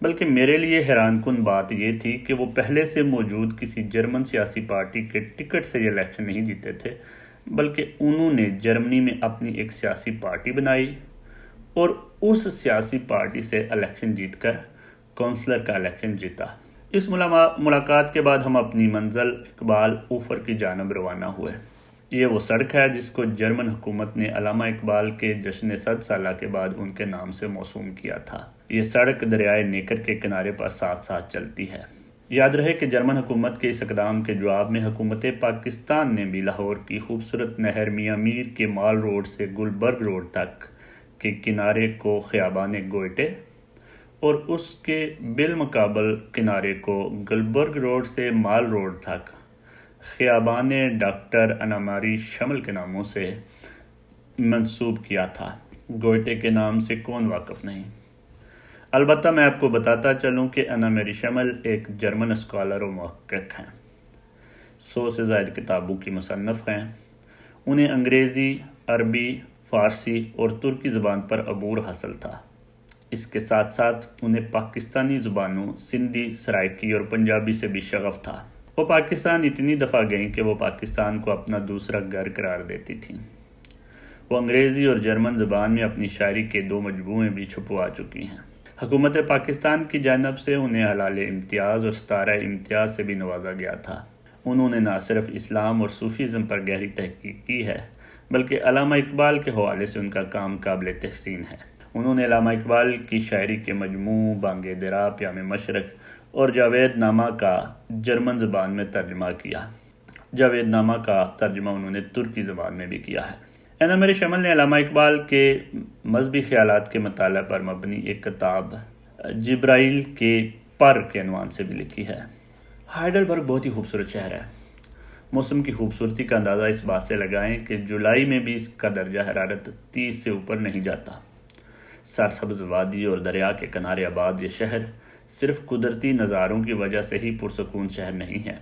بلکہ میرے لیے حیران کن بات یہ تھی کہ وہ پہلے سے موجود کسی جرمن سیاسی پارٹی کے ٹکٹ سے یہ الیکشن نہیں جیتے تھے، بلکہ انہوں نے جرمنی میں اپنی ایک سیاسی پارٹی بنائی اور اس سیاسی پارٹی سے الیکشن جیت کر کونسلر کا الیکشن جیتا۔ اس ملاقات کے بعد ہم اپنی منزل اقبال اوفر کی جانب روانہ ہوئے۔ یہ وہ سڑک ہے جس کو جرمن حکومت نے علامہ اقبال کے جشن 100 سالہ کے بعد ان کے نام سے موسوم کیا تھا۔ یہ سڑک دریائے نیکر کے کنارے پر ساتھ ساتھ چلتی ہے۔ یاد رہے کہ جرمن حکومت کے اس اقدام کے جواب میں حکومت پاکستان نے بھی لاہور کی خوبصورت نہر میاں میر کے مال روڈ سے گلبرگ روڈ تک کے کنارے کو خیابان گوئٹے اور اس کے بالمقابل کنارے کو گلبرگ روڈ سے مال روڈ تک خیابان ڈاکٹر اناماری شمل کے ناموں سے منسوب کیا تھا۔ گوئٹے کے نام سے کون واقف نہیں؟ البتہ میں آپ کو بتاتا چلوں کہ اناماری شمل ایک جرمن اسکالر و محقق ہیں، 100 سے زائد کتابوں کی مصنف ہیں۔ انہیں انگریزی، عربی، فارسی اور ترکی زبان پر عبور حاصل تھا۔ اس کے ساتھ ساتھ انہیں پاکستانی زبانوں سندھی، سرائکی اور پنجابی سے بھی شغف تھا۔ وہ پاکستان اتنی دفعہ گئیں کہ وہ پاکستان کو اپنا دوسرا گھر قرار دیتی تھیں۔ وہ انگریزی اور جرمن زبان میں اپنی شاعری کے 2 مجموعے بھی چھپوا چکی ہیں۔ حکومت پاکستان کی جانب سے انہیں حلال امتیاز اور ستارہ امتیاز سے بھی نوازا گیا تھا۔ انہوں نے نہ صرف اسلام اور صوفیزم پر گہری تحقیق کی ہے، بلکہ علامہ اقبال کے حوالے سے ان کا کام قابل تحسین ہے۔ انہوں نے علامہ اقبال کی شاعری کے مجموع بانگ درا، پیام مشرق اور جاوید نامہ کا جرمن زبان میں ترجمہ کیا۔ جاوید نامہ کا ترجمہ انہوں نے ترکی زبان میں بھی کیا ہے۔ اناماری شمل نے علامہ اقبال کے مذہبی خیالات کے مطالعہ پر مبنی ایک کتاب جبرائیل کے پر کے عنوان سے بھی لکھی ہے۔ ہائیڈلبرگ بہت ہی خوبصورت شہر ہے۔ موسم کی خوبصورتی کا اندازہ اس بات سے لگائیں کہ جولائی میں بھی اس کا درجہ حرارت 30 سے اوپر نہیں جاتا۔ سرسبز وادی اور دریا کے کنارے آباد یہ شہر صرف قدرتی نظاروں کی وجہ سے ہی پرسکون شہر نہیں ہے،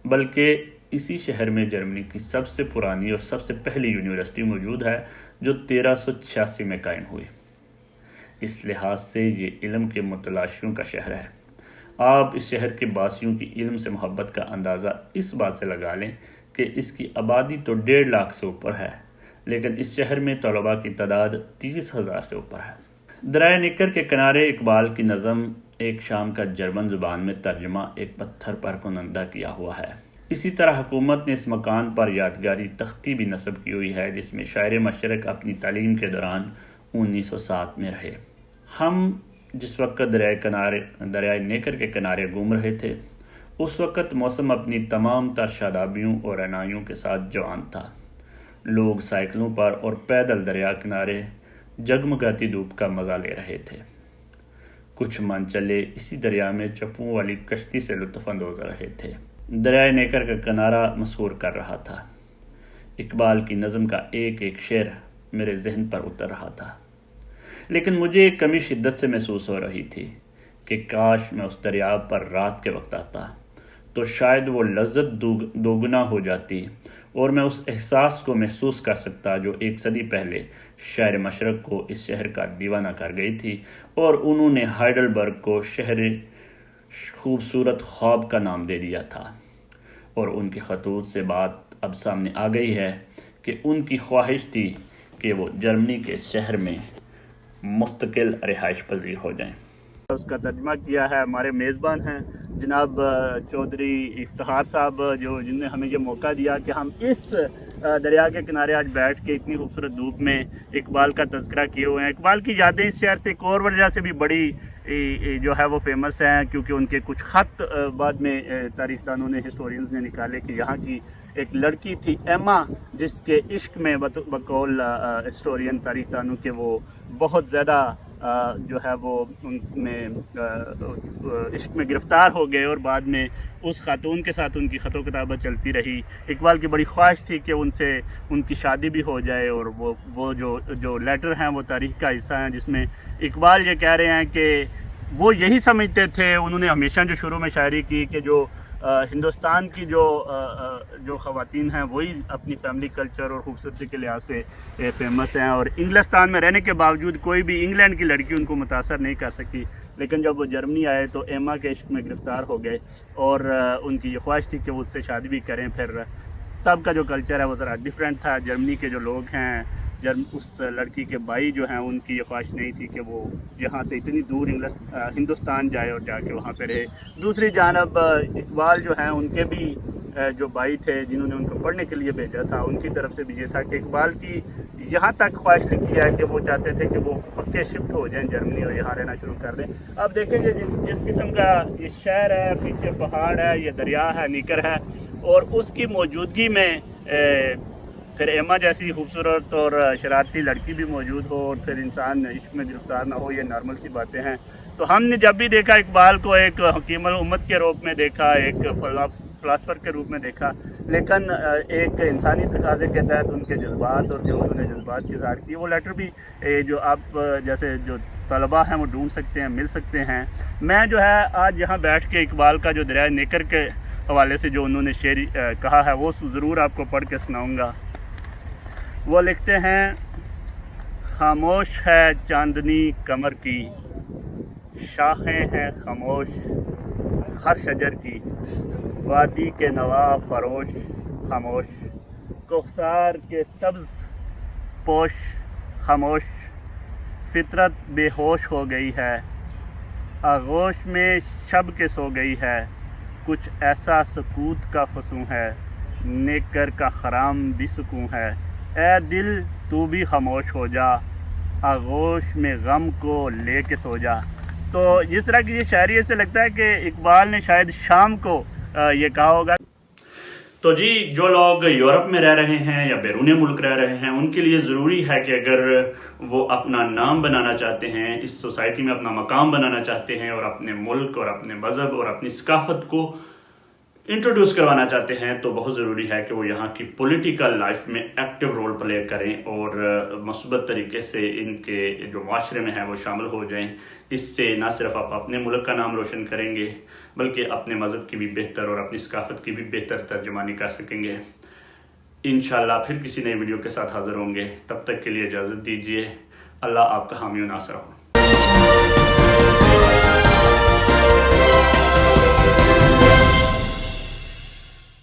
بلکہ اسی شہر میں جرمنی کی سب سے پرانی اور سب سے پہلی یونیورسٹی موجود ہے جو 1386 میں قائم ہوئی۔ اس لحاظ سے یہ علم کے متلاشیوں کا شہر ہے۔ آپ اس شہر کے باسیوں کی علم سے محبت کا اندازہ اس بات سے لگا لیں کہ اس کی آبادی تو 1.5 لاکھ سے اوپر ہے، لیکن اس شہر میں طلباء کی تعداد 30,000 سے اوپر ہے۔ دریائے نیکر کے کنارے اقبال کی نظم ایک شام کا جرمن زبان میں ترجمہ ایک پتھر پر کنندہ کیا ہوا ہے۔ اسی طرح حکومت نے اس مکان پر یادگاری تختی بھی نصب کی ہوئی ہے جس میں شاعر مشرق اپنی تعلیم کے دوران 1907 میں رہے۔ ہم جس وقت دریائے نیکر کے کنارے گھوم رہے تھے اس وقت موسم اپنی تمام تر شادابیوں اور رعنائیوں کے ساتھ جوان تھا۔ لوگ سائیکلوں پر اور پیدل دریا کنارے جگمگاتی دھوپ کا مزہ لے رہے تھے۔ کچھ من چلے اسی دریا میں چپوں والی کشتی سے لطف اندوز رہے تھے۔ دریائے نیکر کا کنارہ مسحور کر رہا تھا۔ اقبال کی نظم کا ایک ایک شعر میرے ذہن پر اتر رہا تھا، لیکن مجھے ایک کمی شدت سے محسوس ہو رہی تھی کہ کاش میں اس دریا پر رات کے وقت آتا تو شاید وہ لذت دوگنا ہو جاتی اور میں اس احساس کو محسوس کر سکتا جو 1 صدی پہلے شاعر مشرق کو اس شہر کا دیوانہ کر گئی تھی، اور انہوں نے ہائیڈلبرگ کو شہر خوبصورت خواب کا نام دے دیا تھا۔ اور ان کے خطوط سے بات اب سامنے آ گئی ہے کہ ان کی خواہش تھی کہ وہ جرمنی کے شہر میں مستقل رہائش پذیر ہو جائیں۔ اس کا ترجمہ کیا ہے ہمارے میزبان ہیں جناب چودھری افتخار صاحب، جن نے ہمیں یہ موقع دیا کہ ہم اس دریا کے کنارے آج بیٹھ کے اتنی خوبصورت دھوپ میں اقبال کا تذکرہ کیے ہوئے ہیں۔ اقبال کی یادیں اس شہر سے ایک اور وجہ سے بھی بڑی جو ہے وہ فیمس ہیں، کیونکہ ان کے کچھ خط بعد میں تاریخ دانوں نے، ہسٹورینز نے نکالے کہ یہاں کی ایک لڑکی تھی ایما، جس کے عشق میں بقول ہسٹورین تاریخ دانوں کے وہ بہت زیادہ جو ہے وہ ان میں عشق میں گرفتار ہو گئے، اور بعد میں اس خاتون کے ساتھ ان کی خط و کتابت چلتی رہی۔ اقبال کی بڑی خواہش تھی کہ ان کی شادی بھی ہو جائے، اور وہ جو لیٹر ہیں وہ تاریخ کا حصہ ہیں جس میں اقبال یہ کہہ رہے ہیں کہ وہ یہی سمجھتے تھے، انہوں نے ہمیشہ جو شروع میں شاعری کی کہ جو ہندوستان کی جو خواتین ہیں وہی اپنی فیملی کلچر اور خوبصورتی کے لحاظ سے فیمس ہیں، اور انگلستان میں رہنے کے باوجود کوئی بھی انگلینڈ کی لڑکی ان کو متاثر نہیں کر سکی۔ لیکن جب وہ جرمنی آئے تو ایما کے عشق میں گرفتار ہو گئے اور ان کی یہ خواہش تھی کہ وہ اس سے شادی بھی کریں. پھر تب کا جو کلچر ہے وہ ذرا ڈیفرنٹ تھا. جرمنی کے جو لوگ ہیں اس لڑکی کے بھائی جو ہیں ان کی یہ خواہش نہیں تھی کہ وہ یہاں سے اتنی دور ہندوستان جائے اور جا کے وہاں پہ رہے. دوسری جانب اقبال جو ہیں ان کے بھی جو بھائی تھے جنہوں نے ان کو پڑھنے کے لیے بھیجا تھا ان کی طرف سے بھی یہ تھا کہ اقبال کی یہاں تک خواہش لکھی ہے کہ وہ چاہتے تھے کہ وہ پکے شفٹ ہو جائیں جرمنی اور یہاں رہنا شروع کر دیں. اب دیکھیں گے جس قسم کا یہ شہر ہے, پیچھے پہاڑ ہے, یہ دریا ہے, نیکر ہے, اور اس کی موجودگی میں پھر ایما جیسی خوبصورت اور شرارتی لڑکی بھی موجود ہو اور پھر انسان عشق میں گرفتار نہ ہو, یہ نارمل سی باتیں ہیں. تو ہم نے جب بھی دیکھا اقبال کو ایک حکیم الامت کے روپ میں دیکھا, ایک فلاسفر کے روپ میں دیکھا, لیکن ایک انسانی تقاضے کے تحت ان کے جذبات اور جو انہوں نے جذبات کی اظہار کی وہ لیٹر بھی جو آپ جیسے جو طلباء ہیں وہ ڈھونڈ سکتے ہیں, مل سکتے ہیں. میں جو ہے آج یہاں بیٹھ کے اقبال کا جو دریائے نیکر کے حوالے سے جو انہوں نے شعر کہا ہے وہ ضرور آپ کو پڑھ کے سناؤں گا. وہ لکھتے ہیں, خاموش ہے چاندنی کمر کی, شاخیں ہیں خاموش ہر شجر کی, وادی کے نوا فروش خاموش, کوثر کے سبز پوش خاموش, فطرت بے ہوش ہو گئی ہے, آغوش میں شب کے سو گئی ہے, کچھ ایسا سکوت کا فسوں ہے, نیکر کا خرام بھی سکون ہے, اے دل تو بھی خاموش ہو جا, آغوش میں غم کو لے کے سو جا. تو جس طرح کی یہ شاعری سے لگتا ہے کہ اقبال نے شاید شام کو یہ کہا ہوگا. تو جی جو لوگ یورپ میں رہ رہے ہیں یا بیرون ملک رہ رہے ہیں ان کے لیے ضروری ہے کہ اگر وہ اپنا نام بنانا چاہتے ہیں, اس سوسائٹی میں اپنا مقام بنانا چاہتے ہیں اور اپنے ملک اور اپنے مذہب اور اپنی ثقافت کو انٹروڈیوس کروانا چاہتے ہیں, تو بہت ضروری ہے کہ وہ یہاں کی پولیٹیکل لائف میں ایکٹیو رول پلے کریں اور مثبت طریقے سے ان کے جو معاشرے میں ہیں وہ شامل ہو جائیں. اس سے نہ صرف آپ اپنے ملک کا نام روشن کریں گے بلکہ اپنے مذہب کی بھی بہتر اور اپنی ثقافت کی بھی بہتر ترجمانی کر سکیں گے. انشاءاللہ پھر کسی نئی ویڈیو کے ساتھ حاضر ہوں گے. تب تک کے لیے اجازت دیجیے. اللہ آپ کا حامی و ناصر ہو.